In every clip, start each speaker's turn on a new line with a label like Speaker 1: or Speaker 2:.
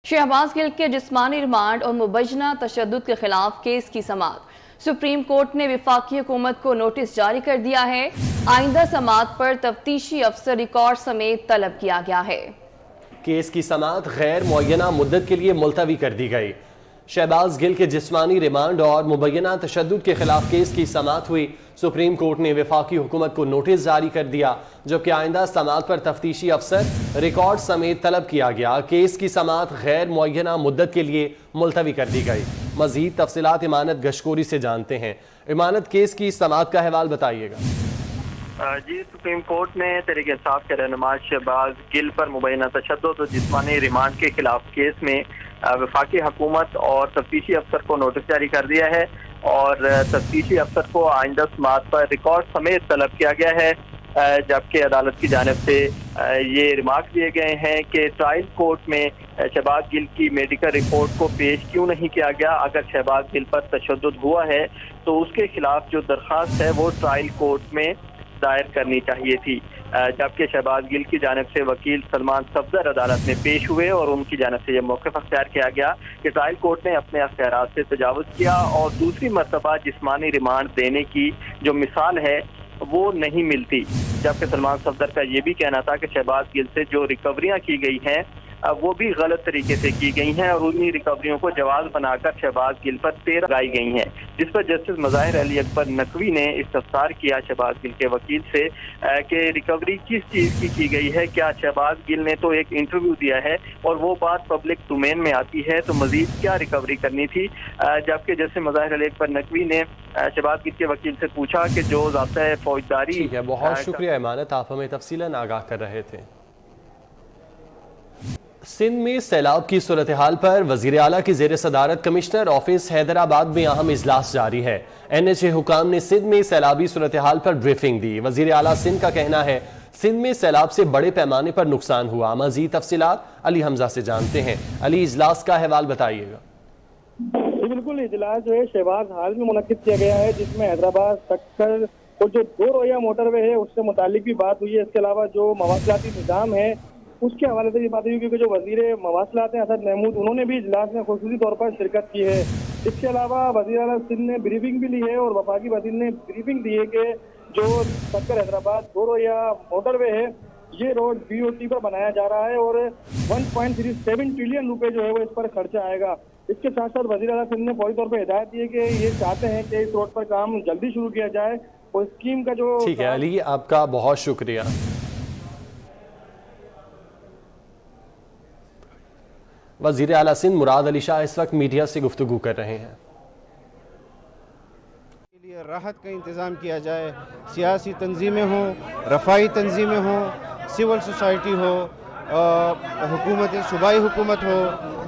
Speaker 1: شہباز گل کے جسمانی ریمانڈ اور مبینہ تشدد کے خلاف کیس کی سماعت۔ سپریم کورٹ نے وفاقی حکومت کو نوٹس جاری کر دیا ہے۔ آئندہ سماعت پر تفتیشی افسر ریکارڈ سمیت طلب کیا گیا ہے۔
Speaker 2: کیس کی سماعت غیر معینہ مدت کے لیے ملتوی کر دی گئی۔ شہباز گل کے جسمانی ریمانڈ اور مبینہ تشدد کے خلاف کیس کی سماعت ہوئی۔ سپریم کورٹ نے وفاقی حکومت کو نوٹس جاری کر دیا، جبکہ آئندہ سماعت پر تفتیشی افسر ریکارڈ سمیت طلب کیا گیا۔ کیس کی سماعت غیر معینہ مدت کے لیے ملتوی کر دی گئی۔ مزید تفصیلات امانت گشکوری سے جانتے ہیں۔ امانت، کیس کی سماعت کا حوال بتائیے گا۔
Speaker 3: جی، سپریم کورٹ نے تحریک انصاف کے رہنما شہباز گل پر مبینہ تشدد اور جسمانی ریمانڈ کے خلاف کیس میں وفاقی حکومت اور تفتیشی افسر کو نوٹس جاری کر دیا ہے، اور تفتیشی افسر کو آئندہ سماعت پر ریکارڈ سمیت طلب کیا گیا ہے، جبکہ عدالت کی جانب سے یہ ریمارک دیے گئے ہیں کہ ٹرائل کورٹ میں شہباز گل کی میڈیکل رپورٹ کو پیش کیوں نہیں کیا گیا۔ اگر شہباز گل پر تشدد ہوا ہے تو اس کے خلاف جو درخواست ہے وہ ٹرائل کورٹ میں دائر کرنی چاہیے تھی، جبکہ شہباز گل کی جانب سے وکیل سلمان صفدر عدالت میں پیش ہوئے اور ان کی جانب سے یہ موقف اختیار کیا گیا کہ ٹرائل کورٹ نے اپنے اختیارات سے تجاوز کیا اور دوسری مرتبہ جسمانی ریمانڈ دینے کی جو مثال ہے وہ نہیں ملتی، جبکہ سلمان صفدر کا یہ بھی کہنا تھا کہ شہباز گل سے جو ریکوریاں کی گئی ہیں وہ بھی غلط طریقے سے کی گئی ہیں اور انہی ریکوریوں کو جواز بنا کر شہباز گل پر 13 لگائی گئی ہیں، جس پر جسٹس مظاہر علی اکبر نقوی نے استفسار کیا شہباز گل کے وکیل سے کہ ریکوری کس چیز کی گئی ہے۔ کیا شہباز گل نے تو ایک انٹرویو دیا ہے اور وہ بات پبلک ڈومین میں آتی ہے، تو مزید کیا ریکوری کرنی تھی، جبکہ جسٹس مظاہر علی اکبر نقوی نے شہباز گل کے وکیل سے پوچھا کہ جو ضابطۂ فوجداری۔
Speaker 2: ٹھیک ہے، بہت شکریہ امانت، آپ ہمیں تفصیلاً آگاہ کر رہے تھے۔ سندھ میں سیلاب کی صورتحال پر وزیر اعلیٰ کی زیر صدارت کمشنر آفس حیدرآباد میں اہم اجلاس جاری ہے۔ NHA حکام نے سندھ میں سیلابی صورتحال پر بریفنگ دی۔ وزیر اعلیٰ سندھ کا کہنا ہے سندھ میں سیلاب سے بڑے پیمانے پر نقصان ہوا۔ مزید تفصیلات علی حمزہ سے جانتے ہیں۔ علی، اجلاس کا حوال بتائیے گا۔
Speaker 4: بالکل، اجلاس جو ہے شہباز ہال میں منعقد کیا گیا ہے، جس میں حیدرآباد سکر اور جو 2 رویہ موٹر وے ہے اس سے متعلق بھی بات ہوئی ہے۔ اس کے علاوہ جو مواصلاتی نظام ہے اس کے حوالے سے بھی بات ہوئی، کیونکہ جو وزیر مواصلات ہیں اسد محمود، انہوں نے بھی اجلاس میں خصوصی طور پر شرکت کی ہے۔ اس کے علاوہ وزیر اعلیٰ سندھ نے بریفنگ بھی لی ہے اور وفاقی وزیر نے بریفنگ دی ہے کہ جو سکر حیدرآباد 2 رویہ موٹر وے ہے یہ روڈ BOT پر بنایا جا رہا ہے اور 1.37 ٹریلین روپے جو ہے وہ اس پر خرچہ آئے گا۔ اس کے ساتھ ساتھ وزیر اعلیٰ سندھ نے فوری طور پر ہدایت دی ہے کہ یہ چاہتے ہیں کہ اس روڈ پر کام جلدی شروع کیا جائے اور اسکیم کا جو۔
Speaker 2: ٹھیک ہے علی، آپ کا بہت شکریہ۔ وزیر اعلیٰ سندھ مراد علی شاہ اس وقت میڈیا سے گفتگو کر رہے ہیں۔
Speaker 5: راحت کا انتظام کیا جائے، سیاسی تنظیمیں ہوں، رفاہی تنظیمیں ہوں، سول سوسائٹی ہو، حکومت صوبائی حکومت ہو،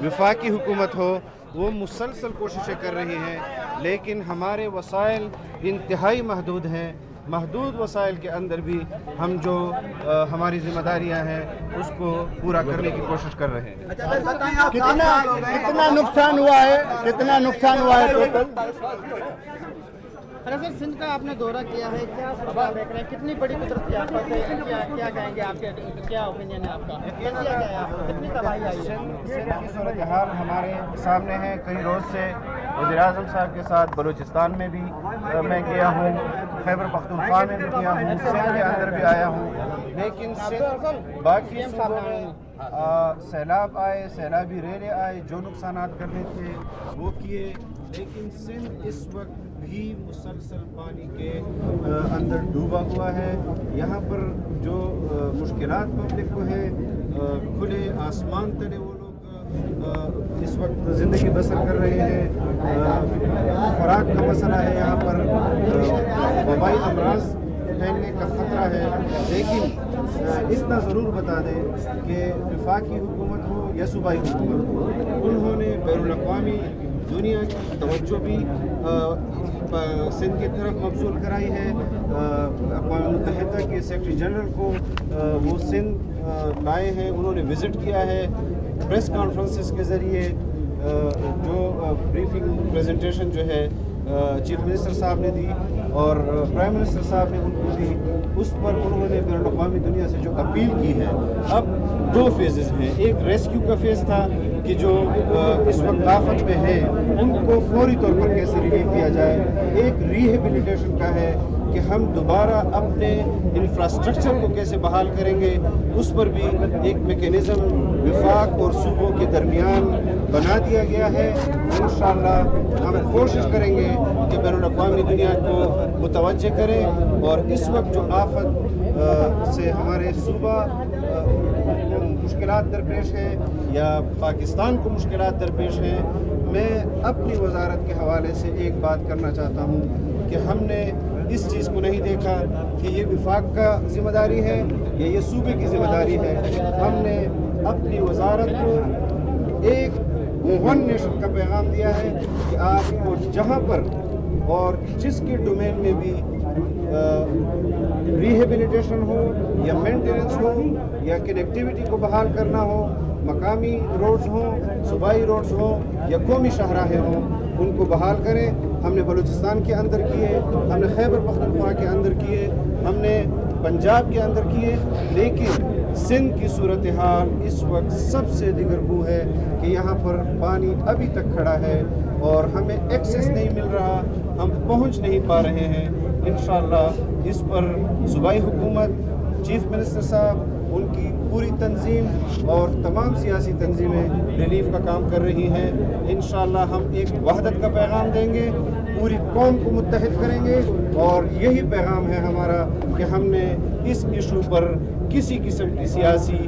Speaker 5: وفاقی حکومت ہو، وہ مسلسل کوششیں کر رہی ہیں، لیکن ہمارے وسائل انتہائی محدود ہیں۔ محدود وسائل کے اندر بھی ہم جو ہماری ذمہ داریاں ہیں اس کو پورا کرنے کی کوشش کر رہے ہیں۔
Speaker 6: کتنا نقصان ہوا ہے؟ کتنا نقصان ہوا ہے ٹوٹل؟
Speaker 7: سر، سندھ کا آپ نے دورہ کیا ہے، کیا صورتحال دیکھ رہے ہیں؟ کتنی بڑی قدرتی آفت ہے، کیا کہیں گے آپ کے، کیا اوپینین ہے آپ کا؟ کتنی تباہی آئی ہے؟
Speaker 5: سندھ کی صورتحال ہمارے سامنے ہے۔ کئی روز سے وزیر اعظم صاحب کے ساتھ بلوچستان میں بھی میں گیا ہوں، خیبر پختونخوا میں بھی گیا ہوں، سندھ کے اندر بھی آیا ہوں، لیکن سندھ باقی صوبوں میں سیلاب آئے، سیلابی ریلیں آئے، جو نقصانات کرنے تھے وہ کیے، لیکن سندھ اس وقت بھی مسلسل پانی کے اندر ڈوبا ہوا ہے۔ یہاں پر جو مشکلات پبلک کو ہے، کھلے آسمان تلے وہ لوگ اس وقت زندگی بسر کر رہے ہیں، خوراک کا مسئلہ ہے، یہاں پر وبائی امراض پھیلنے کا خطرہ ہے، لیکن اتنا ضرور بتا دیں کہ وفاقی حکومت ہو یا صوبائی حکومت ہو، انہوں نے بین الاقوامی دنیا کی توجہ بھی سندھ کی طرف مبذول کرائی ہے۔ اقوام متحدہ کے سیکرٹری جنرل کو وہ سندھ لائے ہیں، انہوں نے وزٹ کیا ہے، پریس کانفرنسز کے ذریعے جو بریفنگ پریزنٹیشن جو ہے چیف منسٹر صاحب نے دی اور پرائم منسٹر صاحب نے ان کو دی، اس پر انہوں نے بین الاقوامی دنیا سے جو اپیل کی ہے۔ اب 2 فیزز ہیں، ایک ریسکیو کا فیز تھا کہ جو اس وقت آفت میں ہیں ان کو فوری طور پر کیسے ریلیف دیا جائے۔ ایک ریہیبلیٹیشن کا ہے کہ ہم دوبارہ اپنے انفراسٹرکچر کو کیسے بحال کریں گے، اس پر بھی ایک میکینزم وفاق اور صوبوں کے درمیان بنا دیا گیا ہے۔ انشاءاللہ ہم کوشش کریں گے کہ بین الاقوامی دنیا کو متوجہ کریں، اور اس وقت جو آفت سے ہمارے صوبہ مشکلات درپیش ہیں یا پاکستان کو مشکلات درپیش ہیں، میں اپنی وزارت کے حوالے سے ایک بات کرنا چاہتا ہوں کہ ہم نے اس چیز کو نہیں دیکھا کہ یہ وفاق کا ذمہ داری ہے یا یہ صوبے کی ذمہ داری ہے۔ ہم نے اپنی وزارت کو ایک ون نیشن کا پیغام دیا ہے کہ آپ کو جہاں پر اور جس کے ڈومین میں بھی ریہیبلیٹیشن ہو یا مینٹیننس ہو یا کنیکٹیوٹی کو بحال کرنا ہو، مقامی روڈز ہوں، صوبائی روڈز ہوں یا قومی شاہراہیں ہوں، ان کو بحال کریں۔ ہم نے بلوچستان کے اندر کیے، ہم نے خیبر پختونخوا کے اندر کیے، ہم نے پنجاب کے اندر کیے، لیکن سندھ کی صورتحال اس وقت سب سے دیگرگو ہے کہ یہاں پر پانی ابھی تک کھڑا ہے اور ہمیں ایکسیس نہیں مل رہا، ہم پہنچ نہیں پا رہے ہیں۔ انشاءاللہ اس پر صوبائی حکومت، چیف منسٹر صاحب، ان کی پوری تنظیم اور تمام سیاسی تنظیمیں ریلیف کا کام کر رہی ہیں۔ انشاءاللہ ہم ایک وحدت کا پیغام دیں گے، پوری قوم کو متحد کریں گے، اور یہی پیغام ہے ہمارا کہ ہم نے اس ایشو پر کسی قسم کی سیاسی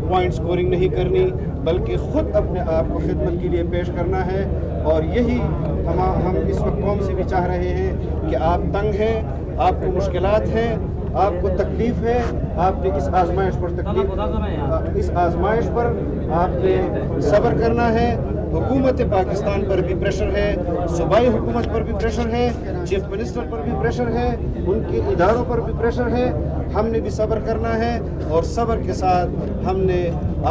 Speaker 5: پوائنٹ سکورنگ نہیں کرنی، بلکہ خود اپنے آپ کو خدمت کے لیے پیش کرنا ہے۔ اور یہی ہم اس وقت قوم سے بھی چاہ رہے ہیں کہ آپ تنگ ہیں، آپ کو مشکلات ہیں، آپ کو تکلیف ہے، آپ نے اس آزمائش پر آپ نے صبر کرنا ہے۔ حکومت پاکستان پر بھی پریشر ہے، صوبائی حکومت پر بھی پریشر ہے، چیف منسٹر پر بھی پریشر ہے، ان کے اداروں پر بھی پریشر ہے۔ ہم نے بھی صبر کرنا ہے، اور صبر کے ساتھ ہم نے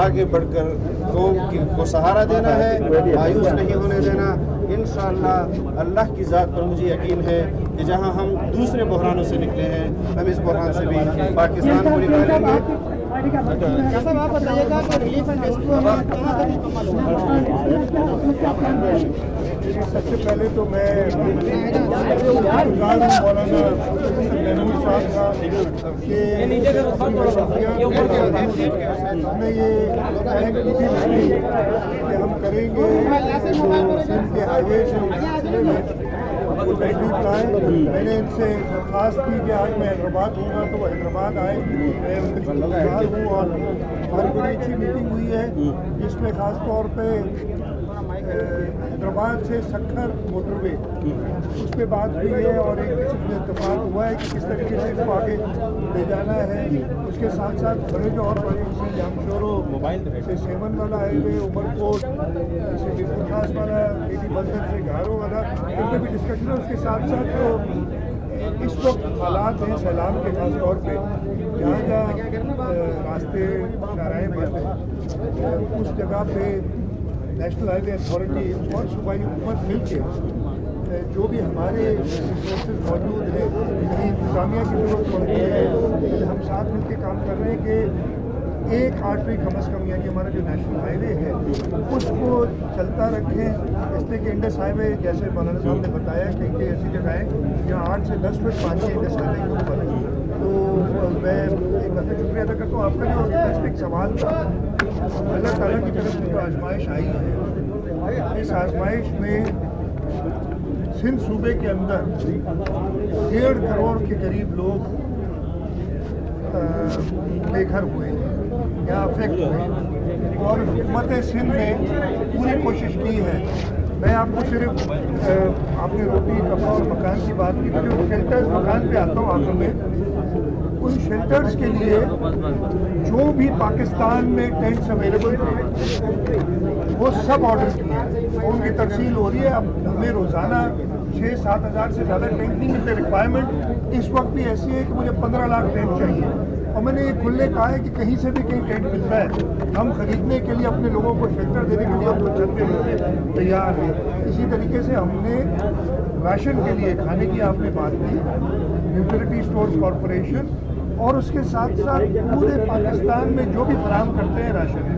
Speaker 5: آگے بڑھ کر قوم کو سہارا دینا ہے، مایوس نہیں ہونے دینا۔ انشاءاللہ اللہ کی ذات پر مجھے یقین ہے کہ جہاں ہم دوسرے بحرانوں سے نکلے ہیں، ہم اس بحران سے بھی پاکستان کو نکالیں گے۔
Speaker 7: صاحب آپ بتائیے گا کہ ریلیف اینڈ ریسکیو کہاں تک مکمل ہوگا؟
Speaker 8: سب سے پہلے تو میں مولانا محمود صاحب کا کہ ہم نے یہ کہ ہم کریں گے سندھ کے ہائی وے سے وہ تحریک لائیں۔ میں نے ان سے درخواست کی کہ آج میں حیدرآباد ہوں گا تو وہ حیدرآباد آئے، میں ان کا شکر گزار ہوں، اور ہماری بڑی اچھی میٹنگ ہوئی ہے جس میں خاص طور پہ حیدرآباد سے سکھر موٹر وے اس پہ بات ہوئی ہے، اور ایک قسم میں اتفاق ہوا ہے کہ کس طریقے سے اس کو آگے لے جانا ہے۔ اس کے ساتھ ساتھ بڑے جو اور پروجیکٹس ہیں، جامشورو سے سیون والا ہائی وے، عمر کوٹ سے بالکل خاص والا، بیٹی بندر سے گھاروں والا، ان پہ بھی ڈسکشن ہے۔ اس کے ساتھ ساتھ جو اس وقت حالات ہیں سیلاب کے، خاص طور پہ جہاں جہاں راستے شاہراہیں بند ہیں، اس جگہ پہ نیشنل ہائی وے اتھارٹی اور صوبائی حکومت مل کے جو بھی ہمارے ریسورسز موجود ہیں، انتظامیہ کی ضرورت پڑتی ہے، ہم ساتھ مل کے کام کر رہے ہیں کہ ایک آرٹری کم از کم، یعنی ہمارا جو نیشنل ہائی وے ہے اس کو چلتا رکھیں، اس لیے کہ انڈس ہائی وے جیسے مولانا صاحب نے بتایا کہ ایسی جگہیں جہاں 8 سے 10 فٹ پانی ہے انڈس ہائی وے کے اوپر۔ تو میں ایک بار شکریہ ادا کرتا ہوں۔ آپ کا جو اسپیسیفک سوال تھا، اللہ تعالیٰ کی طرف سے جو آزمائش آئی ہے، اس آزمائش میں سندھ صوبے کے اندر 1.5 کروڑ کے قریب لوگ بے گھر ہوئے یا افیکٹ ہوئے، اور حکومت سندھ نے پوری کوشش کی ہے۔ میں آپ کو صرف آپ نے روٹی کپڑا اور مکان کی بات کی، جو شیلٹرز مکان پہ آتا ہوں آخر میں، ان شیلٹرز کے لیے جو بھی پاکستان میں ٹینٹس اویلیبل تھے وہ سب آرڈر کیے ہیں، ان کی ترسیل ہو رہی ہے۔ اب ہمیں روزانہ 6-7 ہزار سے زیادہ ٹینٹ نہیں ملتے، ریکوائرمنٹ اس وقت بھی ایسی ہے کہ مجھے 15 لاکھ ٹینٹ چاہیے، اور میں نے یہ کھلے کہا ہے کہ کہیں سے بھی کہیں ٹینٹ ملتا ہے ہم خریدنے کے لیے، اپنے لوگوں کو شیلٹر دینے کے لیے ہم چھت پہ تیار ہیں۔ اسی طریقے سے ہم نے راشن کے لیے، کھانے کی آپ نے بات کی، یوٹیلیٹی اسٹورز کارپوریشن اور اس کے ساتھ ساتھ پورے پاکستان میں جو بھی فراہم کرتے ہیں راشن،